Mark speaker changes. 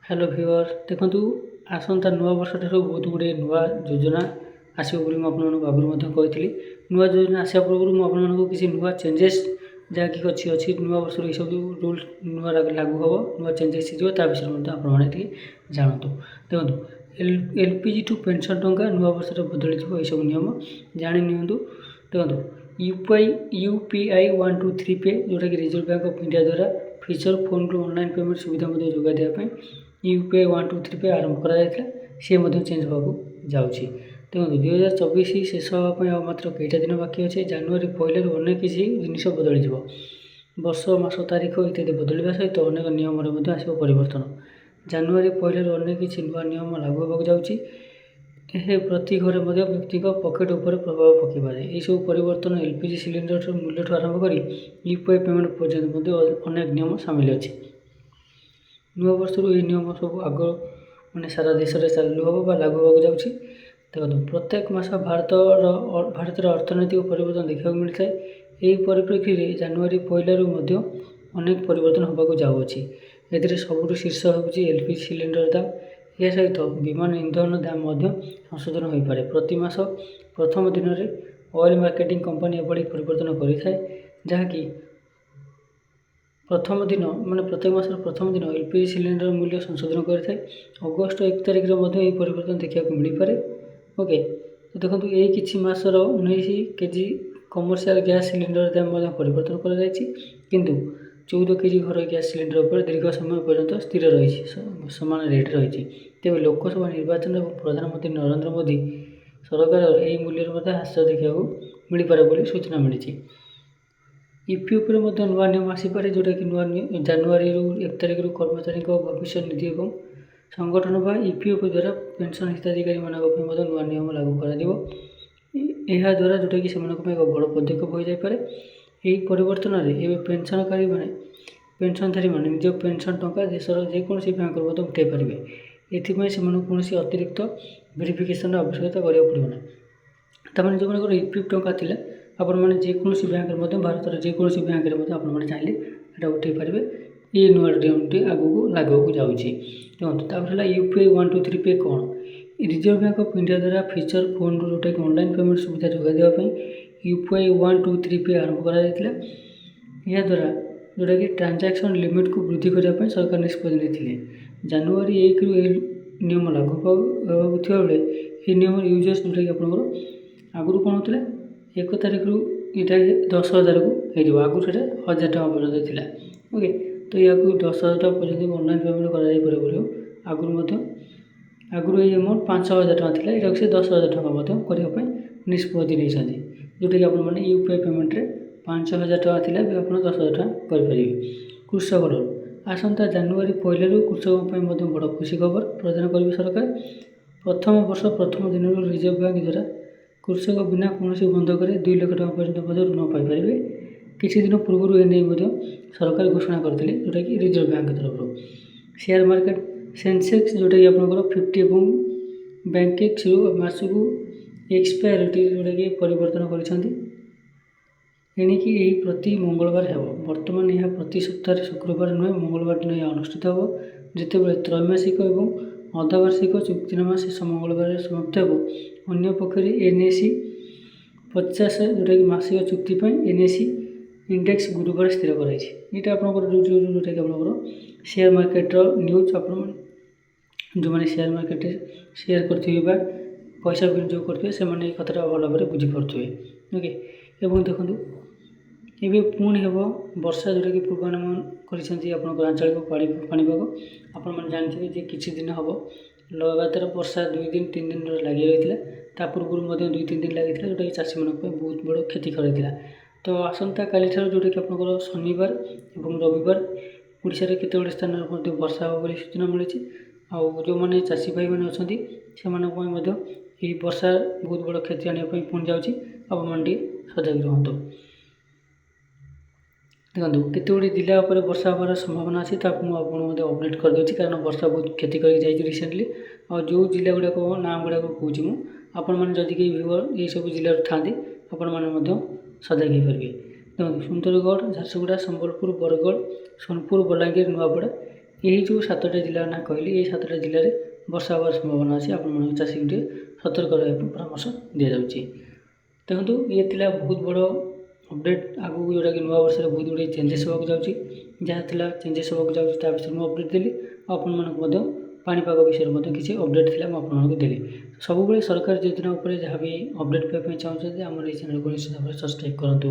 Speaker 1: Hello viewer देखु आसंता नुआ वर्ष ठार बहुत गुड़े नुआ योजना आसो मुझे नुआ योजना आसा पूर्व मुझे किसी नुआ चेंजेस जहाँकि अच्छी नुआ वर्ष ये सब रूल नुआ लागू हम नुआ चेंजेस हो विषय आपने जानतु देखो एलपीजी टू पेंशन टंका नुआ वर्ष बदल ये सब नियम जाणी नियंतु देखो यूपीआई 1 2 3 पे जोटा कि रिजर्व बैंक ऑफ इंडिया द्वारा फीचर फोन रू ऑनलाइन पेमेंट सुविधा जोगाई देवाई यूपीआई 1 2 3 पे आरंभ कराइला सी चेंज होगा जाऊँगी देखो 2024 शेष हाँपाई मात्र कईटा दिन बाकी अच्छे जानुरी पहले अनेक किसी जिन बदल वर्ष मास तारीख इत्यादि बदलवा सहित अनेक नियम आसो परिवर्तन जानुरी पहले अनेक किसी नुआ नियम लागू होगा जाऊँगी प्रति घरे व्यक्ति पकेट उपर प्रभाव पकड़े यू परिवर्तन एलपीजी सिलिंडर मूल्य आरंभ कर यूपीआई पेमेंट पर्यंत अनेक नियम सामिल अच्छे नुआ वर्ष ये नियम सब आग मैंने सारा देश में चालू हम लागू होगा जाऊँगी देखो प्रत्येक मास भारतर अर्थनैतिक परिवर्तन देखा मिलता है यही परिप्रेक्षी में जानुरी पहलू अनेक परिवर्तन होगा जाऊँगी ए सबुठ शीर्ष होगी एलपीजी सिलिंडर दाम यह सहित विमान इंधन दाम संशोधन हो पाए प्रति मास प्रथम दिन में ऑयल मार्केटिंग कंपनी एभली परिवर्तन करें जहाँकि प्रथम दिन माने प्रत्येक मास प्रथम दिन एलपीजी सिलिंडर मूल्य संशोधन करें अगस्ट 1 तारिख में परिवर्तन देखा मिल पाए ओके तो देखो ये किसी मासर 19 केजी कमर्शियल गैस सिलिंडर दाम परिवर्तन कर 14 केजी घर गैस सिलिंडर पर दीर्घ समय पर्यंत स्थिर रही सामान रेट रही तेज लोकसभा निर्वाचन और प्रधानमंत्री नरेंद्र मोदी सरकार यही मूल्य ह्रास देखा मिल पारे सूचना मिली ईपी उपर नुआ नियम आसीपे जोटा कि नुआ जानुरी 1 तारिख कर्मचारी भविष्य निधि और संगठन बा ईपीएफ द्वारा पेंशन हिताधिकारी नुआ नियम लागू कर द्वारा जोटा कि एक बड़ पदक्षेप हो जापे यही परिवर्तन में पेंशनकारी मैंने पेंशनधारी मैंने निज पेंशन टंका देशर जेकोसी बैंक उठे पारे एपाई से कौन अतिरिक्त वेरिफिकेशन आवश्यकता करा पड़ना तमें जो मैंने ईपीएफ टंका थी आपण मैंने जेकोसी बैंक भारत जेकोसी बैंक आपने चाहिए यहाँ उठे पारे ये नुआ नियमटी आगू लागू जाऊँगी देखो यूपीआई 1 2 3 पे कौन रिजर्व बैंक ऑफ इंडिया द्वारा फीचर फोन जोटा कि ऑनलाइन पेमेंट सुविधा जोगाई देवाई यूपीआई 1 2 3 पे आरंभ कराइला द्वारा जोटा कि ट्रांजैक्शन लिमिट को वृद्धि करने सरकार निष्पत्ति नहीं जानुरी 1 रु नियम लागू होगा बेले ये नियम यूजर्स जोटा कि आप आगुरी कौन होता 1 तारिख रु यहाँ 10,000 को आगु से 1,000 टका पर्यटन थी ओके तो या 10,000 टका पर्यटन ऑनलाइन पेमेंट कर आगुरी ये अमाउंट 5,000 टका थी यहाँ से 10,000 टका करने निष्पत्ति नहीं जोटा कि आपने यूपीआई पेमेंट रे 5,000 टका थी आप 10,000 टका करेंगे कृषक लोन आसंता जानुरी पहलू कृषकों बड़ खुशी खबर प्रदान करेंगे सरकार प्रथम वर्ष प्रथम दिन रिजर्व बैंक द्वारा कृषक बिना कौन बंधक 2 लाख टका पर्यटन ऋण पाइपर किसी दिन पूर्व एने सरकार घोषणा करते जोटा कि रिजर्व बैंक तरफ शेयर मार्केट सेंसेक्स जोटा कि आप 50 और बैंकेक्स मासक एक्सपायरिटी जोटा कि परिवर्तन करिकी यही प्रति मंगलवार है बर्तमान यह प्रति सप्ताह शुक्रवार नुहे मंगलवार दिन यह अनुष्ठित हो जिते बड़े त्रैमासिक और अर्धवार्षिक चुक्तिनामा शेष मंगलवार समाप्त हो अन्य पक्ष एनएसी 50 जोटा कि मासिक चुक्ति एनएसी इंडेक्स गुरुवार स्थिर कराई यहाँ आपंकर जोटा कि आप शेयर मार्केटर न्यूज आप जो मैंने शेयर मार्केट शेयर करेंगे पैसा विनियोग करेंगे से कथा भल भाव बुझीपे ओके एवं देखो ये पुणी हम वर्षा जोटा कि पूर्वानुमान कर आंचलिक पाणीपाग आपण जानते किसी दिन हम लगातार वर्षा 2 दिन 3 दिन लगी रही है पूर्व 2-3 दिन लगी जोटा कि चाषी मान बहुत बड़ क्षति कर तो आसंता काली जोटा कि आप शनिवार और रविवार ओडिशा रे केते स्थान वर्षा हो सूचना मिली जो मैंने चाषी भाई मैंने अच्छा से वर्षा बहुत बड़ क्षति आने पुणी जाऊँगी आपटे सजग रुहतु देखो केते गुड़ी जिला पर वर्षा होबार संभावना अच्छी मुझे अपडेट कर दूसरी कारण वर्षा बहुत क्षति करके रिसेंटली और जो जिला गुड़ाक ना गुड़ाक कौच मुझे कई व्यूअर ये सब जिले था आपण सजग हो पारे देखो सुंदरगढ़ झारसुगुड़ा संबलपुर बरगढ़ सोनपुर बलांगीर नुआपड़ा ଏହି ଯେଉଁ 7ଟା ଜିଲ୍ଲାର ନାଁ କହିଲି ଏହି 7ଟା ଜିଲ୍ଲାରେ ବର୍ଷା ହେବାର ସମ୍ଭାବନା ଅଛି। ଆପଣମାନଙ୍କୁ ଚାଷୀଙ୍କୁ ଟିକେ ସତର୍କ ରହିବା ପାଇଁ ପରାମର୍ଶ ଦିଆଯାଉଛି। ଦେଖନ୍ତୁ ଇଏ ଥିଲା ବହୁତ ବଡ଼ ଅପଡ଼େଟ୍ ଆଗକୁ, ଯେଉଁଟାକି ନୂଆ ବର୍ଷରେ ବହୁତ ଗୁଡ଼ିଏ ଚେଞ୍ଜେସ୍ ହେବାକୁ ଯାଉଛି। ଯାହା ଥିଲା ଚେଞ୍ଜେସ୍ ହେବାକୁ ଯାଉଛି ତା ବିଷୟରେ ମୁଁ ଅପଡ଼େଟ୍ ଦେଲି। ଆଉ ଆପଣମାନଙ୍କୁ ମଧ୍ୟ ପାଣିପାଗ ବିଷୟରେ ମଧ୍ୟ କିଛି ଅପଡ଼େଟ୍ ଥିଲା, ମୁଁ ଆପଣମାନଙ୍କୁ ଦେଲି। ସବୁବେଳେ ସରକାର ଯୋଜନା ଉପରେ ଯାହା ବି ଅପଡ଼େଟ୍ ପାଇବା ପାଇଁ ଚାହୁଁଛନ୍ତି ଆମର ଏହି ଚ୍ୟାନେଲକୁ ନିଶ୍ଚିତ ଭାବରେ ସବସ୍କ୍ରାଇବ୍ କରନ୍ତୁ।